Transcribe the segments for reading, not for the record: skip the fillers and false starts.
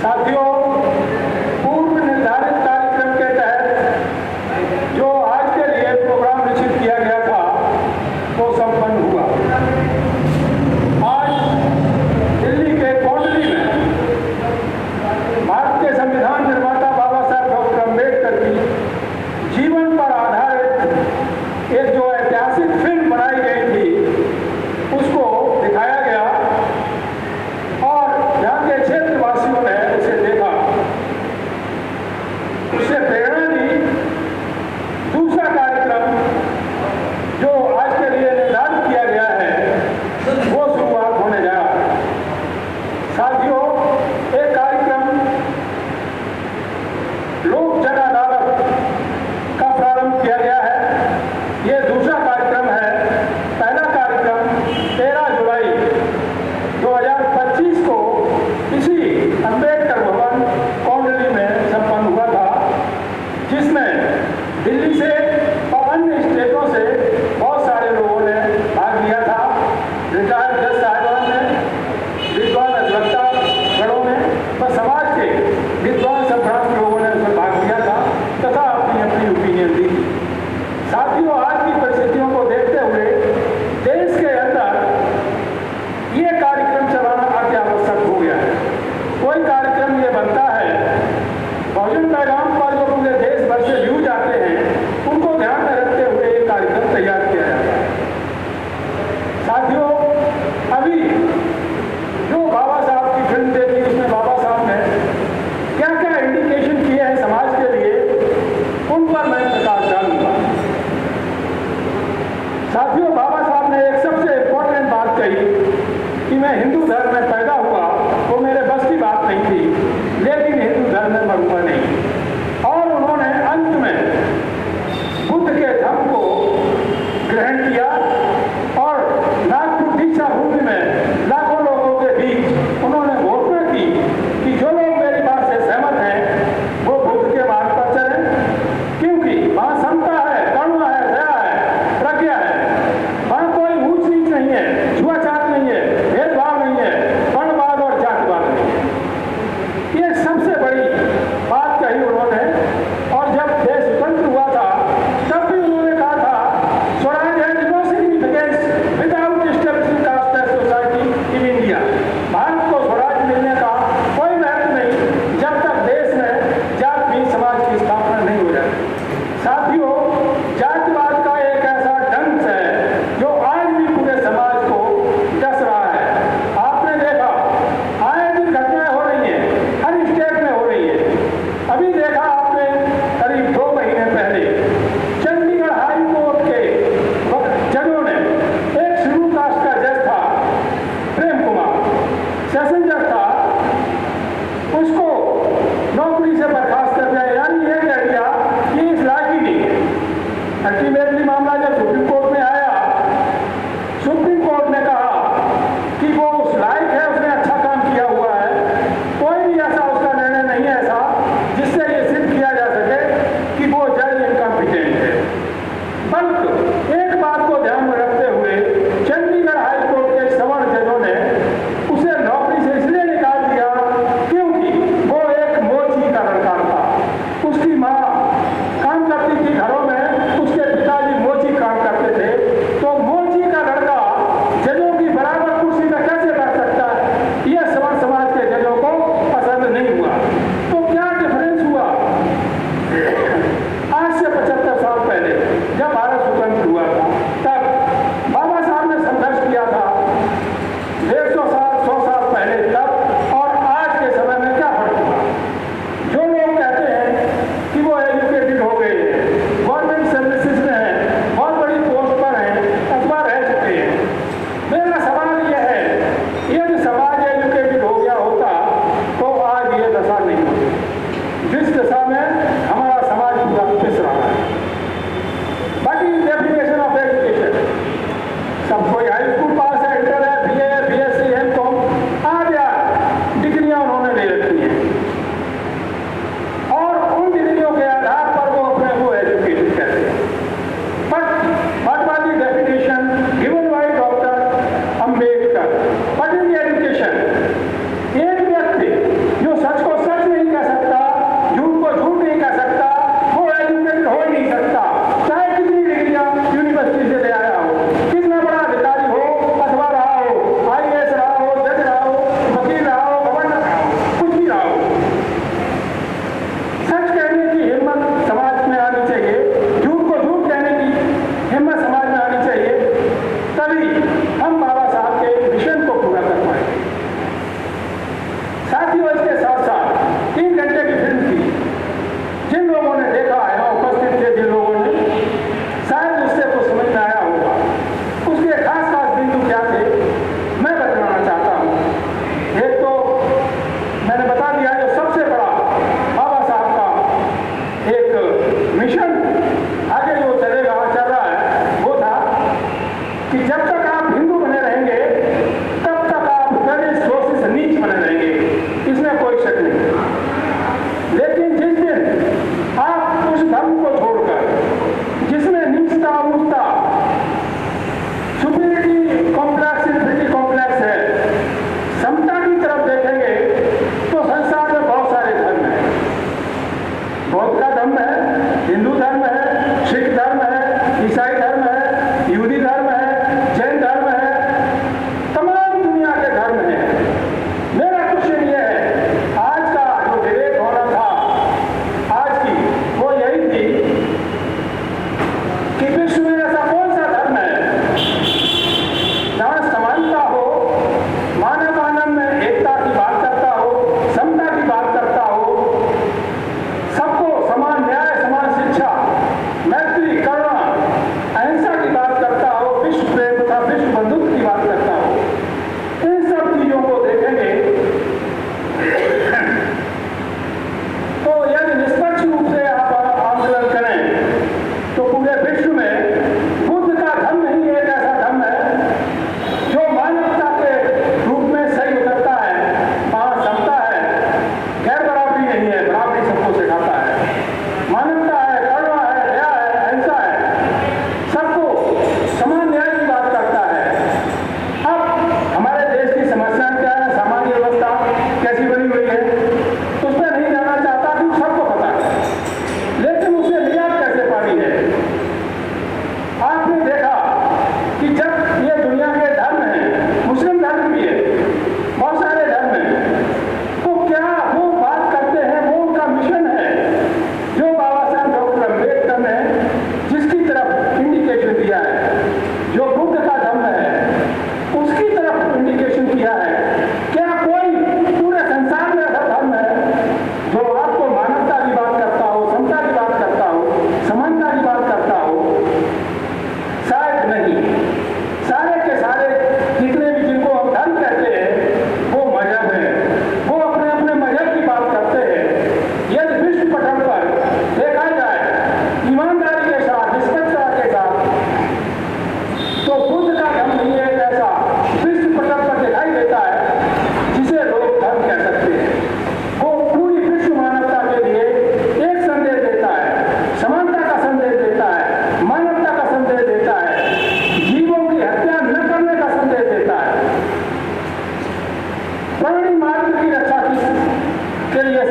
साथियों, पूर्व निर्धारित कार्यक्रम के तहत जो आज के लिए प्रोग्राम निश्चित किया गया था वो संपन्न हुआ। आज दिल्ली के कोंडली में भारत के संविधान निर्माता बाबा साहब डॉक्टर अम्बेडकर की जीवन पर आधारित एक जो ऐतिहासिक फिल्म बनाई गई थी उसको दिखाया गया और यहाँ के क्षेत्रवासियों ने उसे देखा, उससे प्रेरणा दी। दूसरा कार्यक्रम जो आज के लिए निर्धारित किया गया है वो शुरुआत होने जा रहा है। साथियों, एक कार्यक्रम लोक जन अदालत का प्रारंभ किया गया है। ये दूसरा कार्यक्रम है। पहला कार्यक्रम 13 जुलाई 2025 को इसी अम्बेडकर भवन कोंडली में संपन्न हुआ था, जिसमें दिल्ली से और अन्य स्टेटों से बहुत सारे लोगों ने भाग लिया था। रिटायर्ड जज साहिबान ने, विद्वान अधिवक्ता गणों ने व समाज के विद्वान संभ्रांत लोगों ने उसमें भाग लिया था तथा अपनी अपनी ओपिनियन दी। साथियों, आज की परिस्थितियों को देखते हुए देश के अंदर ये कार्यक्रम चलाना अति आवश्यक हो गया है। कोई कार्यक्रम ये बनता है, बहुजन पैगाम पर जो पूरे देश भर से व्यूज आते हैं उनको ध्यान में रखते हुए ये कार्यक्रम तैयार किया जाता है। साथियों, अभी जो बाबा साहब की फिल्म देखी उसमें बाबा साहब ने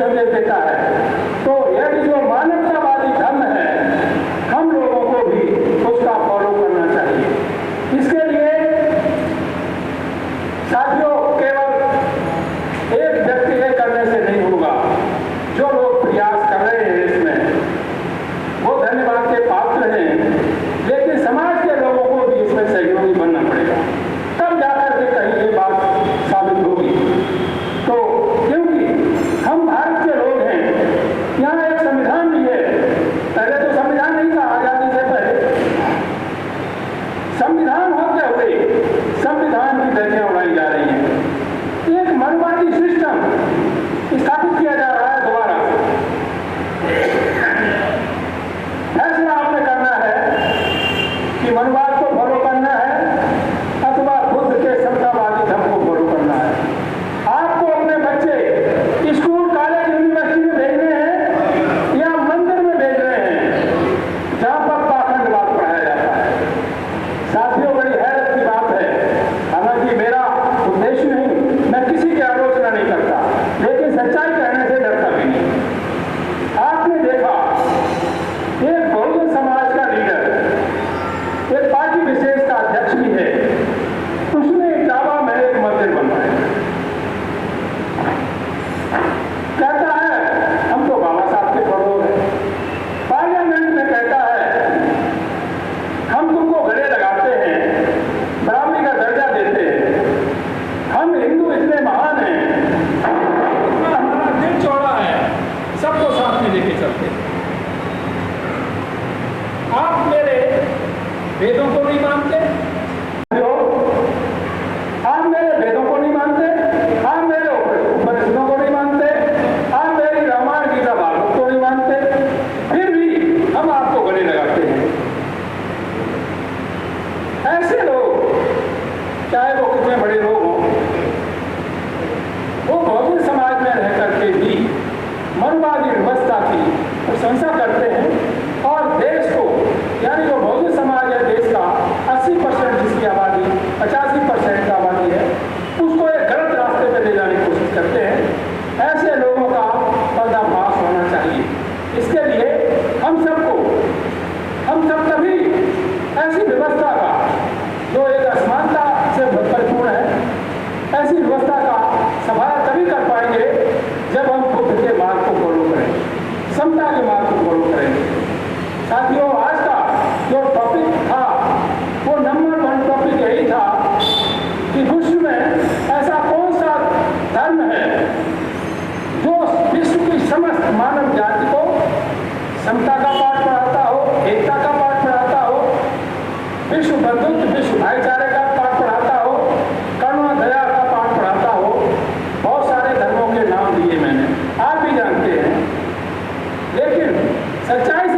संदेश देता है। तो यह जो मानवतावादी धर्म है, हम लोगों को भी उसका फॉलो करना चाहिए। इसके लिए साथियों केवल एक व्यक्ति के करने से नहीं होगा। जो लोग प्रयास कर रहे हैं इसमें, वो धन्यवाद के पात्र हैं, लेकिन समाज के लोगों को भी इसमें सहयोगी बनना पड़ेगा, तब जाकर के कहीं ये बात साबित होगी। तो क्योंकि हम भारत के लोग हैं, यहाँ एक संविधान भी है। पहले तो संविधान नहीं था, आजादी से पहले संविधान होते हुए संविधान की धज्जियां उड़ाई जा रही हैं। एक मनवादी सिस्टम स्थापित किया जा रहा है दोबारा। फैसला आपने करना है कि मनवाद को फॉलो करना है अथवा बुद्ध के समतावादी धर्म को फॉलो करना है। आपको अपने बच्चे स्कूल, कॉलेज, यूनिवर्सिटी में भेजने हैं या मंदिर में भेज रहे हैं जहां पर पाखंडवाद पढ़ाया जाता है। साथियों, बड़ी हैरत की बात है। हालांकि मेरा उद्देश्य नहीं, मैं किसी की आलोचना नहीं करता, लेकिन सच्चाई कहने से डरता भी नहीं। आपने देखा एक बहुजन समाज का लीडर, एक पार्टी विशेष का अध्यक्ष भी है, उसने इटावा में एक मंदिर बनवाया। कहता है हम तो बाबा साहब के फॉलोअर हैं। पार्लियामेंट में कहता है हम तुमको गले लगाते हैं, बराबरी का दर्जा देते हैं, हम हिंदू इतने महान हैं, इतना हमारा दिल चौड़ा है, सबको साथ में लेके चलते हैं। आप मेरे वेदों को नहीं मानते, आप मेरे वेदों को नहीं मानते, आप मेरे उपनिषदों को नहीं मानते, आप मेरी रामायण गीता भागवत को नहीं मानते, फिर भी हम आपको गले लगाते हैं। ऐसे लोग, चाहे वो कितने बड़े लोग हों, वो बहुजन समाज में रह करके भी मनवादी व्यवस्था की प्रशंसा करते हैं और देश को, यानी जो बहुजन समाज है देश का 80% जिसकी आबादी 85% का आबादी है, उसको एक गलत रास्ते पर ले जाने की कोशिश करते हैं। ऐसे लोगों का पर्दाफाश होना चाहिए। इसके लिए हम सब तभी ऐसी व्यवस्था का, जो एक असमानता से परिपूर्ण है, ऐसी व्यवस्था का सफाया तभी कर पाएंगे जब हम बुद्ध के मार्ग को फॉलो करें, समता के मार्ग को फॉलो करेंगे। साथियों, आज का जो टॉपिक था वो नंबर 1 टॉपिक यही था कि विश्व में ऐसा कौन सा धर्म है जो विश्व की समस्त मानव जाति को समता का पाठ पढ़ाता हो, एकता का पाठ पढ़ाता हो, विश्व बंधुत्व, विश्व भाईचारे का पाठ पढ़ाता हो, करुणा दया का पाठ पढ़ाता हो। बहुत सारे धर्मों के नाम दिए मैंने, आप भी जानते हैं, लेकिन सच्चाई